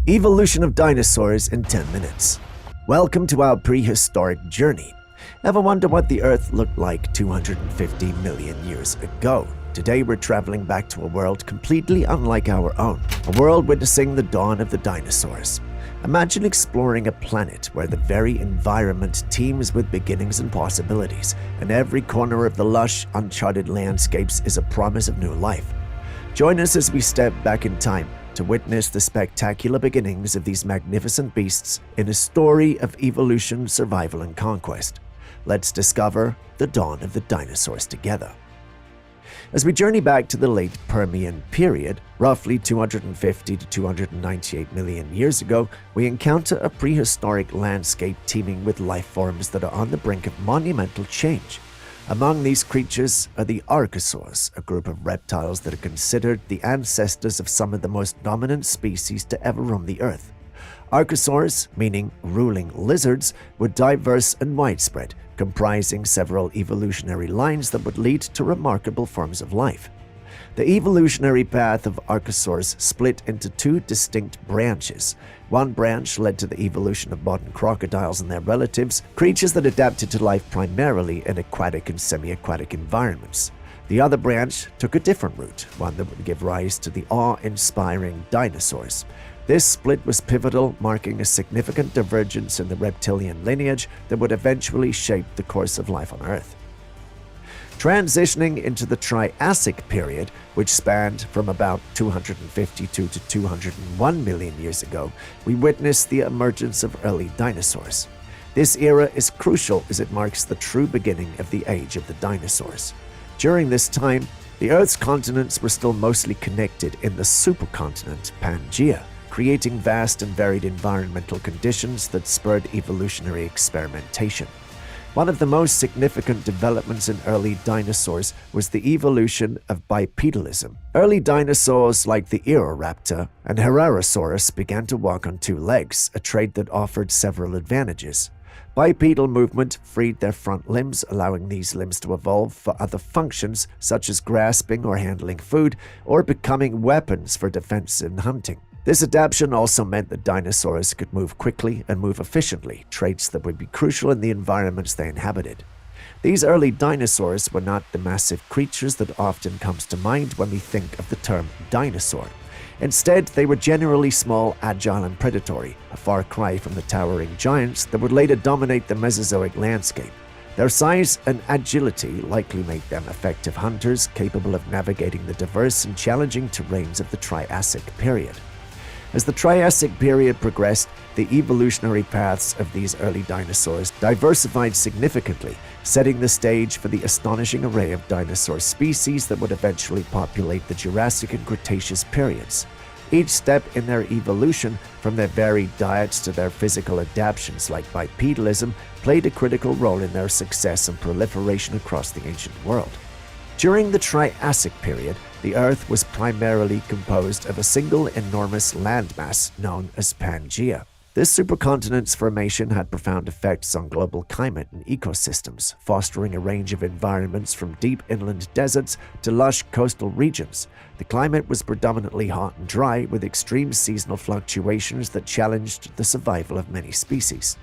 Evolution of dinosaurs in 10 minutes. Welcome to our prehistoric journey. Ever wonder what the Earth looked like 250 million years ago? Today we're traveling back to a world completely unlike our own, a world witnessing the dawn of the dinosaurs. Imagine exploring a planet where the very environment teems with beginnings and possibilities, and every corner of the lush, uncharted landscapes is a promise of new life. Join us as we step back in time to witness the spectacular beginnings of these magnificent beasts in a story of evolution, survival, and conquest. Let's discover the dawn of the dinosaurs together. As we journey back to the late Permian period, roughly 250 to 298 million years ago, we encounter a prehistoric landscape teeming with life forms that are on the brink of monumental change. Among these creatures are the Archosaurs, a group of reptiles that are considered the ancestors of some of the most dominant species to ever roam the Earth. Archosaurs, meaning ruling lizards, were diverse and widespread, comprising several evolutionary lines that would lead to remarkable forms of life. The evolutionary path of Archosaurs split into two distinct branches. One branch led to the evolution of modern crocodiles and their relatives, creatures that adapted to life primarily in aquatic and semi-aquatic environments. The other branch took a different route, one that would give rise to the awe-inspiring dinosaurs. This split was pivotal, marking a significant divergence in the reptilian lineage that would eventually shape the course of life on Earth. Transitioning into the Triassic period, which spanned from about 252 to 201 million years ago, we witnessed the emergence of early dinosaurs. This era is crucial as it marks the true beginning of the age of the dinosaurs. During this time, the Earth's continents were still mostly connected in the supercontinent Pangaea, creating vast and varied environmental conditions that spurred evolutionary experimentation. One of the most significant developments in early dinosaurs was the evolution of bipedalism. Early dinosaurs like the Eoraptor and Herrerasaurus began to walk on two legs, a trait that offered several advantages. Bipedal movement freed their front limbs, allowing these limbs to evolve for other functions such as grasping or handling food, or becoming weapons for defense and hunting. This adaptation also meant that dinosaurs could move quickly and move efficiently, traits that would be crucial in the environments they inhabited. These early dinosaurs were not the massive creatures that often comes to mind when we think of the term dinosaur. Instead, they were generally small, agile, and predatory, a far cry from the towering giants that would later dominate the Mesozoic landscape. Their size and agility likely made them effective hunters, capable of navigating the diverse and challenging terrains of the Triassic period. As the Triassic period progressed, the evolutionary paths of these early dinosaurs diversified significantly, setting the stage for the astonishing array of dinosaur species that would eventually populate the Jurassic and Cretaceous periods. Each step in their evolution, from their varied diets to their physical adaptations like bipedalism, played a critical role in their success and proliferation across the ancient world. During the Triassic period, the Earth was primarily composed of a single enormous landmass known as Pangaea. This supercontinent's formation had profound effects on global climate and ecosystems, fostering a range of environments from deep inland deserts to lush coastal regions. The climate was predominantly hot and dry, with extreme seasonal fluctuations that challenged the survival of many species.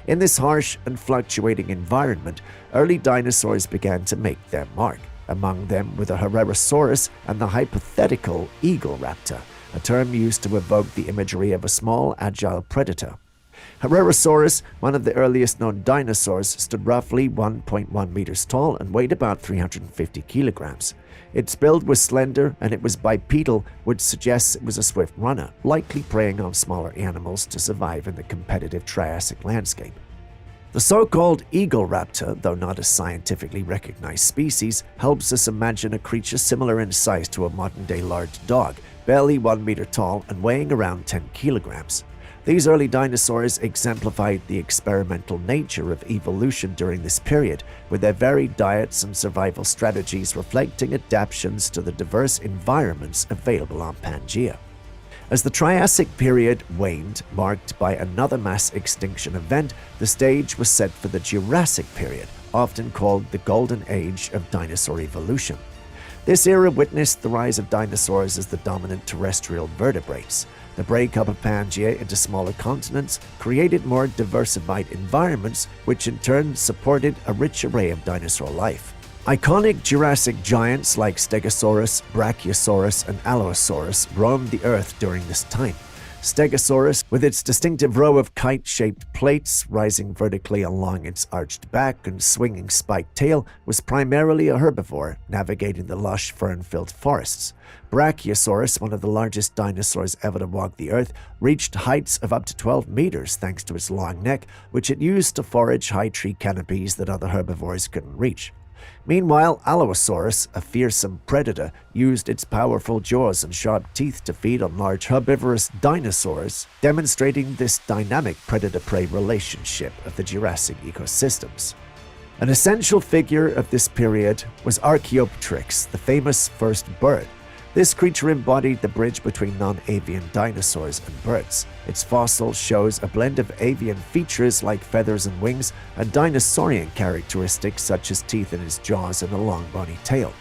In this harsh and fluctuating environment, early dinosaurs began to make their mark. Among them were the Herrerasaurus and the hypothetical Eagleraptor, a term used to evoke the imagery of a small, agile predator. Herrerasaurus, one of the earliest known dinosaurs, stood roughly 1.1 meters tall and weighed about 350 kilograms. Its build was slender and it was bipedal, which suggests it was a swift runner, likely preying on smaller animals to survive in the competitive Triassic landscape. The so-called Eagleraptor, though not a scientifically recognized species, helps us imagine a creature similar in size to a modern-day large dog, barely 1 meter tall and weighing around 10 kilograms. These early dinosaurs exemplified the experimental nature of evolution during this period, with their varied diets and survival strategies reflecting adaptations to the diverse environments available on Pangaea. As the Triassic period waned, marked by another mass extinction event, the stage was set for the Jurassic period, often called the Golden Age of dinosaur evolution. This era witnessed the rise of dinosaurs as the dominant terrestrial vertebrates. The breakup of Pangaea into smaller continents created more diversified environments, which in turn supported a rich array of dinosaur life. Iconic Jurassic giants like Stegosaurus, Brachiosaurus, and Allosaurus roamed the Earth during this time. Stegosaurus, with its distinctive row of kite-shaped plates rising vertically along its arched back and swinging spiked tail, was primarily a herbivore, navigating the lush fern-filled forests. Brachiosaurus, one of the largest dinosaurs ever to walk the Earth, reached heights of up to 12 meters thanks to its long neck, which it used to forage high tree canopies that other herbivores couldn't reach. Meanwhile, Allosaurus, a fearsome predator, used its powerful jaws and sharp teeth to feed on large herbivorous dinosaurs, demonstrating this dynamic predator-prey relationship of the Jurassic ecosystems. An essential figure of this period was Archaeopteryx, the famous first bird. This creature embodied the bridge between non-avian dinosaurs and birds. Its fossil shows a blend of avian features like feathers and wings and dinosaurian characteristics such as teeth in its jaws and a long bony tail.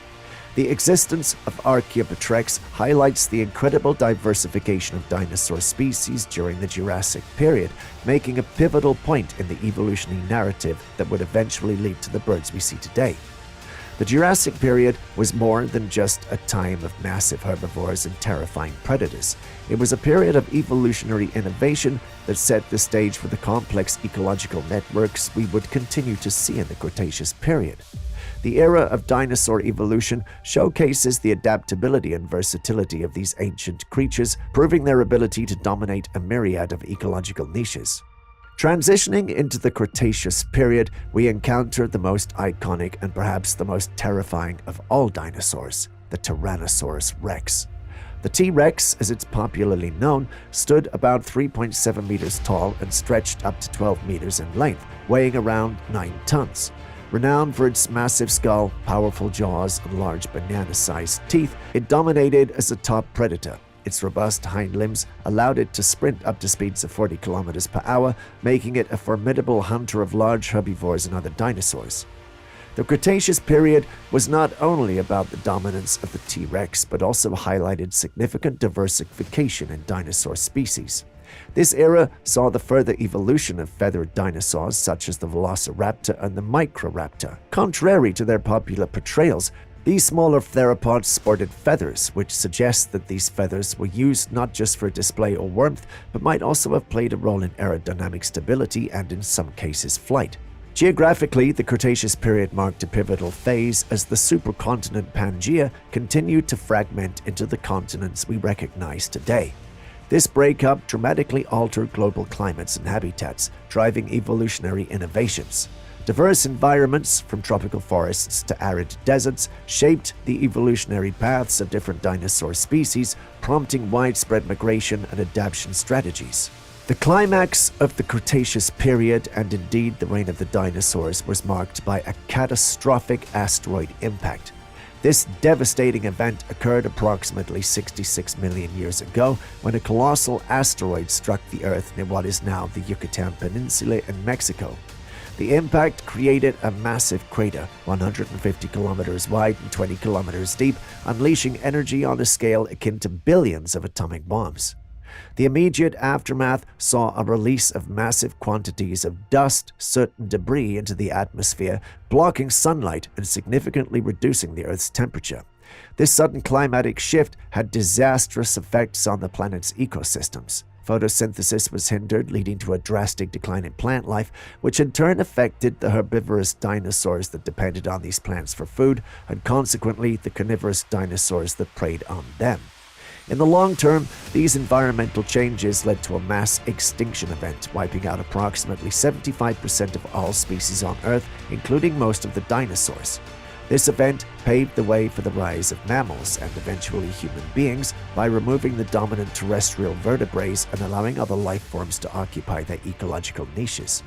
The existence of Archaeopteryx highlights the incredible diversification of dinosaur species during the Jurassic period, making a pivotal point in the evolutionary narrative that would eventually lead to the birds we see today. The Jurassic period was more than just a time of massive herbivores and terrifying predators. It was a period of evolutionary innovation that set the stage for the complex ecological networks we would continue to see in the Cretaceous period. The era of dinosaur evolution showcases the adaptability and versatility of these ancient creatures, proving their ability to dominate a myriad of ecological niches. Transitioning into the Cretaceous period, we encounter the most iconic and perhaps the most terrifying of all dinosaurs, the Tyrannosaurus rex. The T-Rex, as it's popularly known, stood about 3.7 meters tall and stretched up to 12 meters in length, weighing around 9 tons. Renowned for its massive skull, powerful jaws, and large banana-sized teeth, it dominated as a top predator. Its robust hind limbs allowed it to sprint up to speeds of 40 kilometers per hour, making it a formidable hunter of large herbivores and other dinosaurs. The Cretaceous period was not only about the dominance of the T-Rex, but also highlighted significant diversification in dinosaur species. This era saw the further evolution of feathered dinosaurs such as the Velociraptor and the Microraptor. Contrary to their popular portrayals, these smaller theropods sported feathers, which suggests that these feathers were used not just for display or warmth, but might also have played a role in aerodynamic stability and, in some cases, flight. Geographically, the Cretaceous period marked a pivotal phase as the supercontinent Pangaea continued to fragment into the continents we recognize today. This breakup dramatically altered global climates and habitats, driving evolutionary innovations. Diverse environments, from tropical forests to arid deserts, shaped the evolutionary paths of different dinosaur species, prompting widespread migration and adaptation strategies. The climax of the Cretaceous period, and indeed the reign of the dinosaurs, was marked by a catastrophic asteroid impact. This devastating event occurred approximately 66 million years ago when a colossal asteroid struck the Earth near what is now the Yucatan Peninsula in Mexico. The impact created a massive crater, 150 kilometers wide and 20 kilometers deep, unleashing energy on a scale akin to billions of atomic bombs. The immediate aftermath saw a release of massive quantities of dust, soot, and debris into the atmosphere, blocking sunlight and significantly reducing the Earth's temperature. This sudden climatic shift had disastrous effects on the planet's ecosystems. Photosynthesis was hindered, leading to a drastic decline in plant life, which in turn affected the herbivorous dinosaurs that depended on these plants for food, and consequently the carnivorous dinosaurs that preyed on them. In the long term, these environmental changes led to a mass extinction event, wiping out approximately 75% of all species on Earth, including most of the dinosaurs. This event paved the way for the rise of mammals and eventually human beings by removing the dominant terrestrial vertebrates and allowing other life forms to occupy their ecological niches.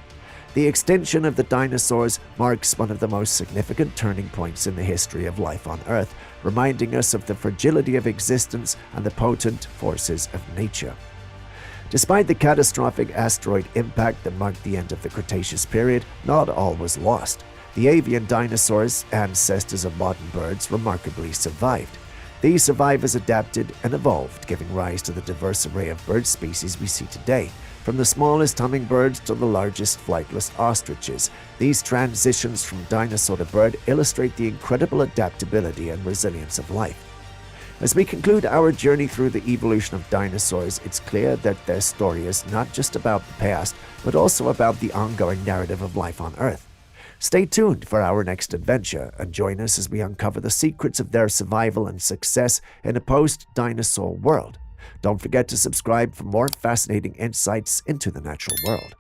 The extinction of the dinosaurs marks one of the most significant turning points in the history of life on Earth, reminding us of the fragility of existence and the potent forces of nature. Despite the catastrophic asteroid impact that marked the end of the Cretaceous period, not all was lost. The avian dinosaurs, ancestors of modern birds, remarkably survived. These survivors adapted and evolved, giving rise to the diverse array of bird species we see today. From the smallest hummingbirds to the largest flightless ostriches, these transitions from dinosaur to bird illustrate the incredible adaptability and resilience of life. As we conclude our journey through the evolution of dinosaurs, it's clear that their story is not just about the past, but also about the ongoing narrative of life on Earth. Stay tuned for our next adventure and join us as we uncover the secrets of their survival and success in a post-dinosaur world. Don't forget to subscribe for more fascinating insights into the natural world.